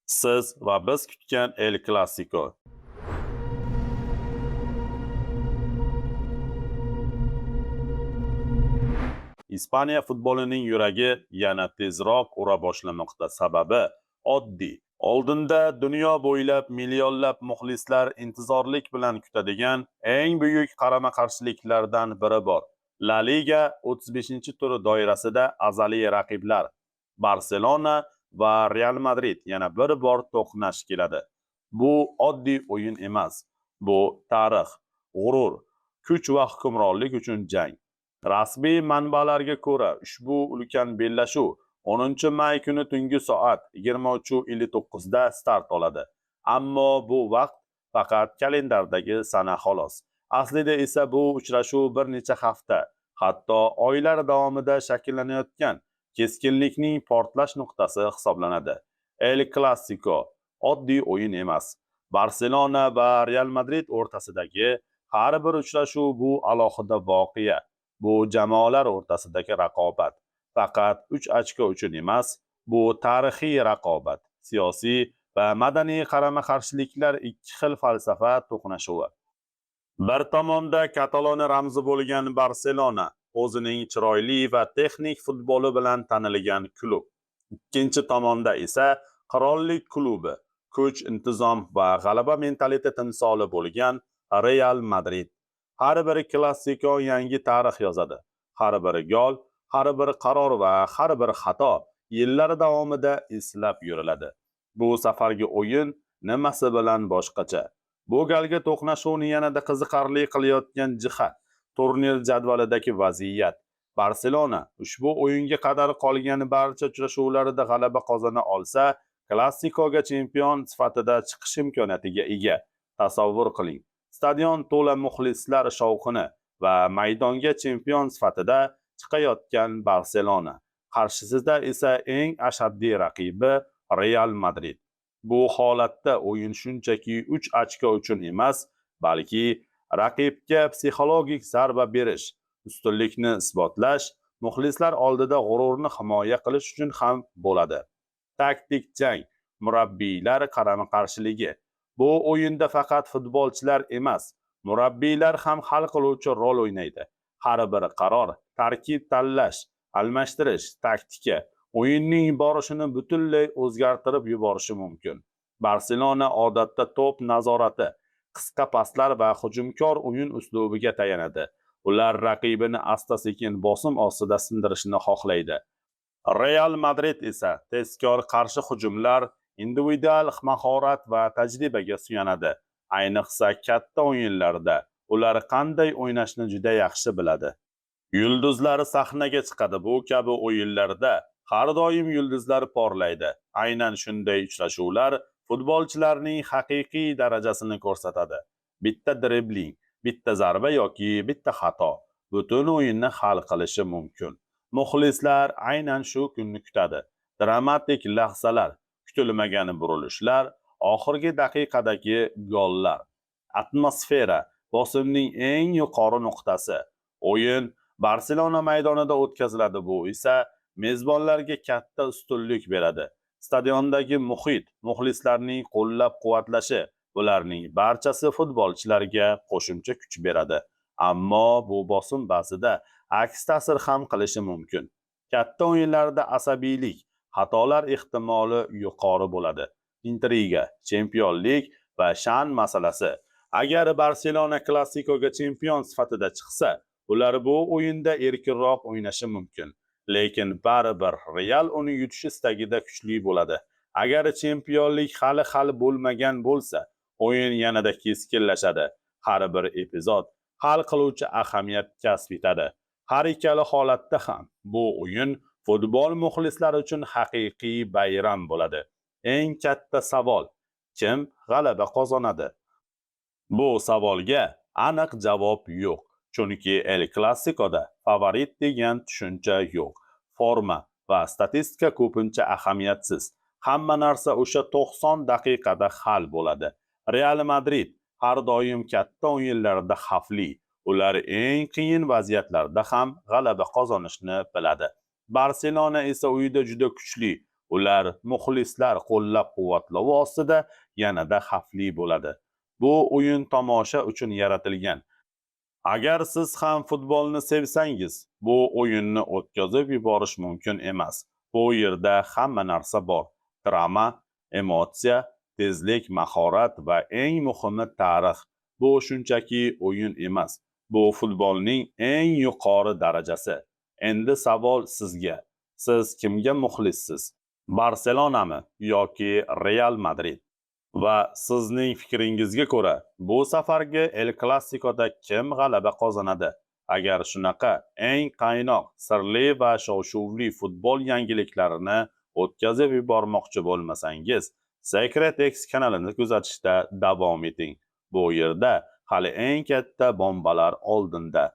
Siz va biz kutgan El Clasico. Ispaniya futbolining yuragi yana tezroq ura boshlamoqda. Sababi oddiy. Oldinda dunyo bo'ylab millionlab muxlislar intizorlik bilan kutadigan eng buyuk qarama-qarshiliklardan biri bor. La Liga 35-turi doirasida azaliy raqiblar Barselona va Real Madrid yana bir bor to'qnash keladi. Bu oddiy o'yin emas. Bu tarix, g'urur, kuch va hukmronlik uchun jang. Rasmiy manbalarga ko'ra, ushbu ulkan bellashuv 10-may kuni tungi soat 23:59 da start oladi. Ammo bu vaqt faqat kalendardagi sana xolos. Aslida esa bu uchrashuv bir necha hafta, hatto oylar davomida shakllanayotgan keskinlikning portlash nuqtasi hisoblanadi. El Clasico oddiy o'yin emas. Barselona va Real Madrid o'rtasidagi har bir uchrashuv bu alohida voqea. Bu jamoalar o'rtasidagi raqobat faqat 3 ochko uchun emas, bu tarixiy raqobat, siyosiy va madaniy qarama-qarshiliklar ikki xil falsafa to'qnashuvi. Bir tomonda Kataloniya ramzi bo'lgan Barselona, o'zining chiroyli va texnik futboli bilan tanilgan klub. Ikkinchi tomonda esa qirollik klubi, kuch, intizom va g'alaba mentaliteti timsoli bo'lgan Real Madrid. Har bir klassiko yangi tarix yozadi. Har bir gol, har bir qaror va har bir xato yillar davomida eslab yuriladi. Bu safargi o'yin nimasi bilan boshqacha? Bu galgi to'qnashuvni yanada qiziqarli qilayotgan jihat turnir jadvalidagi vaziyat. Barselona ushbu o'yinga qadar qolgan barcha uchrashuvlarida g'alaba qozona olsa, klassikoga chempion sifatida chiqish imkoniyatiga ega. Tasavvur qiling. Stadion to'la muxlislar shovqini va maydonga chempion sifatida chiqayotgan Barselona. Qarshisida esa eng ashaddiy raqibi Real Madrid. Bu holatda o'yin shunchaki 3 ochko uchun emas, balki raqibga psixologik zarba berish, ustunlikni isbotlash, muxlislar oldida g'ururni himoya qilish uchun ham bo'ladi. Taktik jang, murabbiylar qarama-qarshiligi. Bu o'yinda faqat futbolchilar emas, murabbiylar ham hal qiluvchi rol o'ynaydi. Har bir qaror, tarkib tanlash, almashtirish, taktika o'yinning borishini butunlay o'zgartirib yuborishi mumkin. Barselona odatda to'p nazorati, qisqa paslar va hujumkor o'yin uslubiga tayanadi. Ular raqibini asta-sekin bosim ostida sindirishni xohlaydi. Real Madrid esa tezkor qarshi hujumlar, individual mahorat va tajribaga suyanadi. Ayniqsa katta o'yinlarda ular qanday o'ynashni juda yaxshi biladi. Yulduzlar sahnaga chiqadi. Bu kabi o'yinlarda har doim yulduzlar porlaydi. Aynan shunday uchrashuvlar futbolchilarning haqiqiy darajasini ko'rsatadi. Bitta dribling, bitta zarba yoki bitta xato butun o'yinni hal qilishi mumkin. Muxlislar aynan shu kunni kutadi. Dramatik lahzalar, kutilmagan burilishlar, oxirgi daqiqadagi gollar. Atmosfera bosimning eng yuqori nuqtasi. O'yin Barselona maydonida o'tkaziladi. Bu esa mezbonlarga katta ustunlik beradi. Stadiondagi muhit, muxlislarning qo'llab-quvvatlashi, bularning barchasi futbolchilarga qo'shimcha kuch beradi. Ammo bu bosim ba'zida aks ta'sir ham qilishi mumkin. Katta o'yinlarda asabiylik, xatolar ehtimoli yuqori bo'ladi. Intriga, chempionlik va sha'ni masalasi. Agar Barselona klassikoga chempion sifatida chiqsa, ular bu o'yinda erkinroq o'ynashi mumkin. Lekin baribir Real uni yutish istagida kuchli bo'ladi. Agar chempionlik hali bo'lmagan bo'lsa, o'yin yanada keskinlashadi. Har bir epizod hal qiluvchi ahamiyat kasb etadi. Har ikkala holatda ham bu o'yin futbol muxlislari uchun haqiqiy bayram bo'ladi. Eng katta savol: kim g'alaba qozonadi? Bu savolga aniq javob yo'q. Chunki El Clasicoda favorit degan tushuncha yo'q. Forma va statistika ko'pincha ahamiyatsiz. Hamma narsa o'sha 90 daqiqada hal bo'ladi. Real Madrid har doim katta o'yinlarda xavfli. Ular eng qiyin vaziyatlarda ham g'alaba qozonishni biladi. Barselona esa uyida juda kuchli. ular muxlislar qo'llab-quvvatlovi ostida yanada xavfli bo'ladi. Bu o'yin tomosha uchun yaratilgan. Agar siz ham futbolni sevsangiz, bu o'yinni o'tkazib yuborish mumkin emas. Bu yerda hamma narsa bor. Drama, emotsiya, tezlik, mahorat va eng muhimi tarix. Bu shunchaki o'yin emas. Bu futbolning eng yuqori darajasi. Endi savol sizga. Siz kimga muxlissiz? Barselonami yoki Real Madrid? Va sizning fikringizga ko'ra, bu safargi El Clasicoda kim g'alaba qozonadi? Agar shunaqa eng qaynoq, sirli va shov-shuvli futbol yangiliklarini o'tkazib yubormoqchi bo'lmasangiz, Secret X kanalini kuzatishda davom eting. Bu yerda hali eng katta bombalar oldinda.